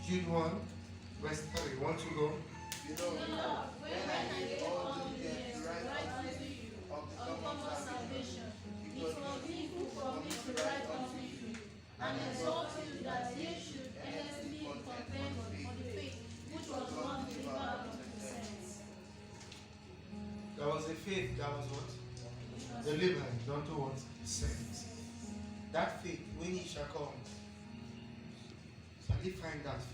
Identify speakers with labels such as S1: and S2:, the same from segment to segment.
S1: Jude 1, verse 3. Want to go?
S2: You know, when I did all diligence to write unto you of the common salvation, it was needful for me to write unto you, and exhort you that ye should earnestly contend for the faith which was once delivered unto the saints.
S1: There was a faith that was what? Delivered unto what? The saints. That faith, when it shall come, shall he find that faith?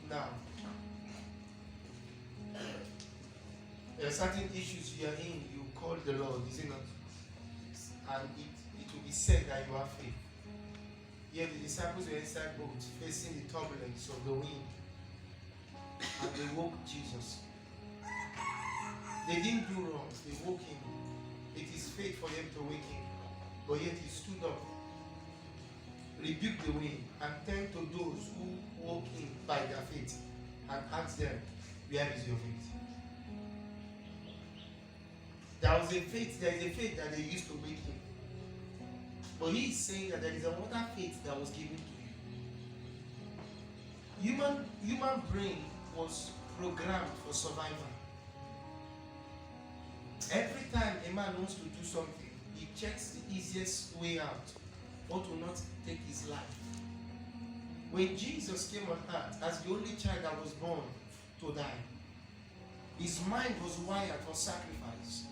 S1: Now, there are certain issues you are in, you call the Lord, is it not? And it will be said that you have faith. Here the disciples were inside boat, facing the turbulence of the wind, and they woke Jesus. They didn't do wrong, they woke him. It is faith for them to wake him, but yet he stood up, rebuked the wind, and turned to those who woke him by their faith and asked them, where is your faith? There is a faith that they used to wake him. But he is saying that there is another faith that was given to you. Human brain was programmed for survival. Every time a man wants to do something, he checks the easiest way out, what will not take his life. When Jesus came on earth as the only child that was born to die, his mind was wired for sacrifice.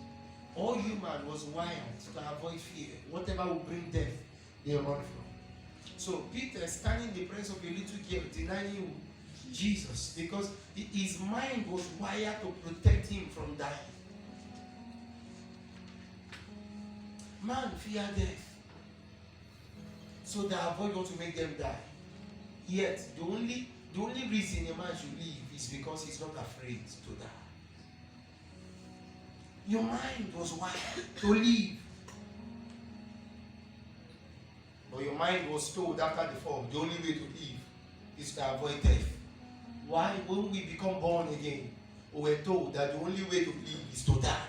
S1: All human was wired to avoid fear. Whatever will bring death, they run from. So Peter, standing in the presence of a little girl, denying Jesus, because his mind was wired to protect him from dying. Man fear death, so they avoid what to make them die. Yet the only reason a man should live is because he's not afraid to die. Your mind was wired to live, but your mind was told after the fall the only way to live is to avoid death. Why? When we become born again, we were told that the only way to live is to die.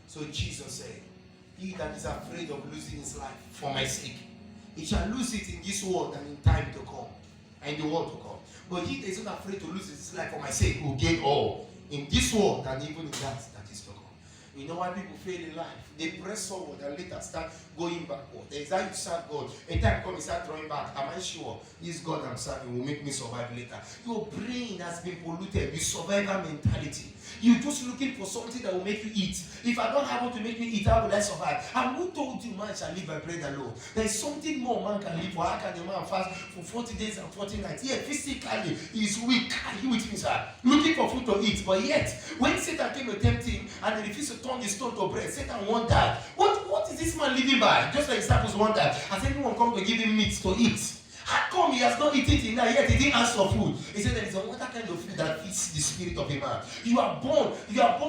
S1: So Jesus said, he that is afraid of losing his life for my sake, he shall lose it in this world and in time to come, and the world to come. But he that is not afraid to lose his life for my sake will gain all in this world and even in that is to come. You know why people fail in life? They press forward and later start going backward. There is how you serve God. A time comes, you start drawing back. Am I sure this God I'm serving will make me survive later? Your brain has been polluted with survival mentality. You're just looking for something that will make you eat. If I don't have what to make me eat, how will I survive? And who told you man shall live by bread alone? There is something more man can live for. How can a man fast for 40 days and 40 nights? Yeah, physically he is weak. Are you with me, sir? Looking for food to eat. But yet, when Satan came to tempt him and he refused to turn the stone to bread, Satan wondered, what is this man living by? Just like disciples wondered, has anyone come to give him meat to eat? How come he has not eaten it now, yet he didn't ask for food? He said there is another kind of food that feeds the spirit of a man. You are born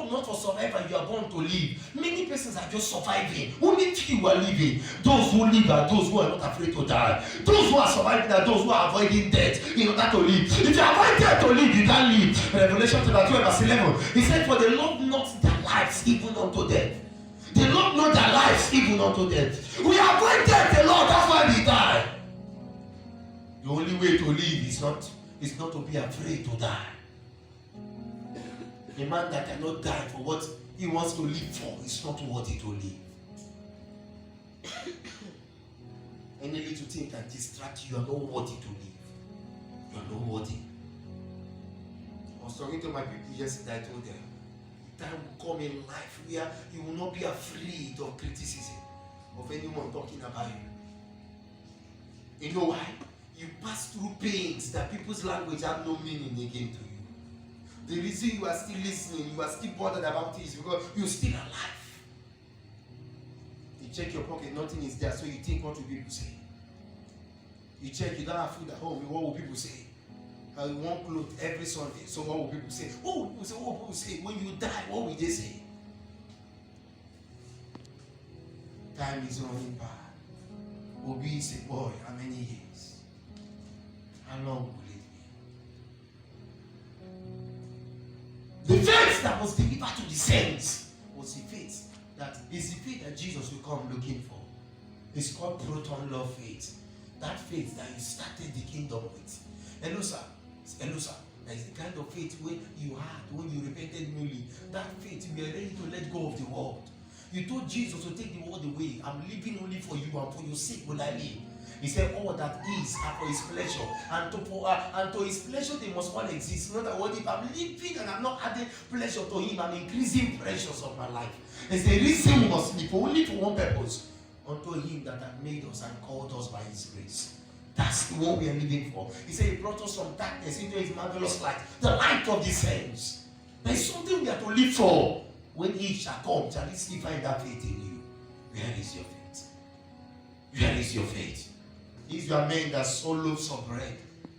S1: not for survival, you are born to live. Many persons are just surviving. Only few are living. Those who live are those who are not afraid to die. Those who are surviving are those who are avoiding death in order to live. If you avoid death to live, you can't live. Revelation chapter 12 verse 11. He said, for they love not their lives even unto death. They love not their lives even unto death. We avoid death a lot, that's why we die. The only way to live is not to be afraid to die. A man that cannot die for what he wants to live for is not worthy to live. Any little thing can distract you. You are not worthy to live. You are not worthy. I was talking to my people yesterday. I told them, the time will come in life where you will not be afraid of criticism of anyone talking about you. You know why? You pass through pains that people's language have no meaning again to you. The reason you are still listening, you are still bothered about it is because you're still alive. You check your pocket, nothing is there, so you think, what will people say? You check, you don't have food at home, what will people say? You want clothes every Sunday, so what will people say? What will people say? What will people say? When you die, what will they say? Time is running by. Obi is a boy, how many years? How long will it be? The faith that was delivered to the saints was the faith that is the faith that Jesus will come looking for. It's called proton love faith. That faith that you started the kingdom with. Hello, sir. Hello, sir. There is the kind of faith when you had, when you repented newly. That faith, you were ready to let go of the world. You told Jesus to take the world away. I'm living only for you, and for your sake will I live. He said, all that is are for his pleasure. And to his pleasure, they must all exist. Not that what if I'm living and I'm not adding pleasure to him, I'm increasing pressures of my life. There's a reason we must live, only for one purpose. Unto him that had made us and called us by his grace. That's the one we are living for. He said he brought us from darkness into his marvelous light. The light of the saints. There is something we are to live for. When he shall come, shall he still find that faith in you? Where is your faith? Where is your faith? These were men that saw loaves of bread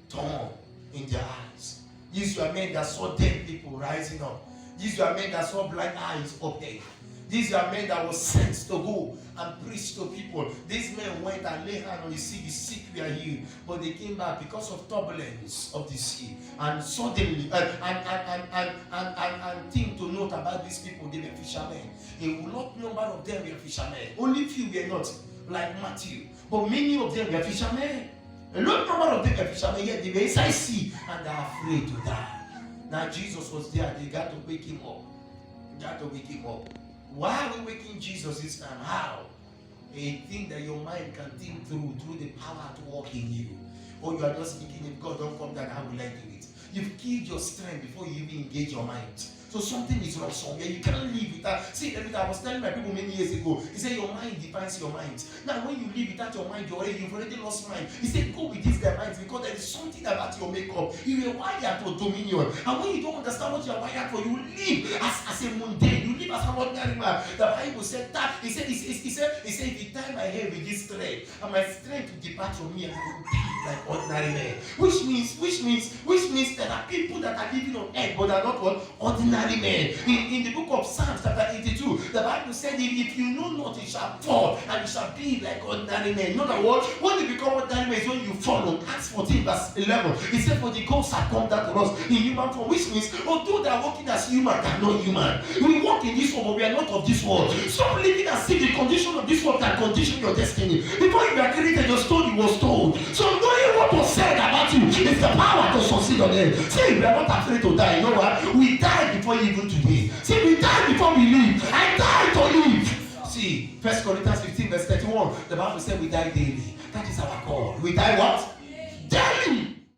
S1: torn in their eyes. These were men that saw dead people rising up. These were men that saw blind eyes open. These are men that were sent to go and preach to people. These men went and laid hands on the sick were healed. But they came back because of turbulence of the sea. And suddenly, and thing to note about these people, they were fishermen. A lot number of them were fishermen. Only few were not, like Matthew. But many of them were fishermen. A lot number of them were fishermen, yet they were inside sea and they are afraid to die. Now Jesus was there. They got to wake him up. They got to wake him up. Why are we waking Jesus this time? How? A thing that your mind can think through the power to work in you. Or you are just thinking, if God don't come down, how will I do it? You've killed your strength before you even engage your mind. So something is wrong somewhere. You can't live without. See, I was telling my people many years ago. He said your mind defines your mind. Now, when you live without your mind, you've already lost mind. He said go with this their minds because there is something about your makeup. You are wired for dominion, and when you don't understand what you are wired for, you live as a mundane. You live as an ordinary man. The Bible said that. He said if you tie my hair with this thread, and my strength will depart from me, and I will be like ordinary men. Which means there are people that are living on earth, but are not what ordinary men. In the book of Psalms chapter 82, the Bible said if you know not, it shall fall and you shall be like ordinary men. In other words, when you become ordinary men is when you follow. Acts 14 verse 11. It said for the ghosts have come down to us in human form, which means although they are working as human, they are not human. We walk in this world, but we are not of this world. Stop living as if the condition of this world can condition your destiny. Before you were created, your story was told. So knowing what was said about you is the power to succeed on earth. See, we are not afraid to die. You know what? We died before even today. See, we died before we live. I died to live. See, 1 Corinthians 15 verse 31, the Bible said we die daily. That is our God. We die what? Daily.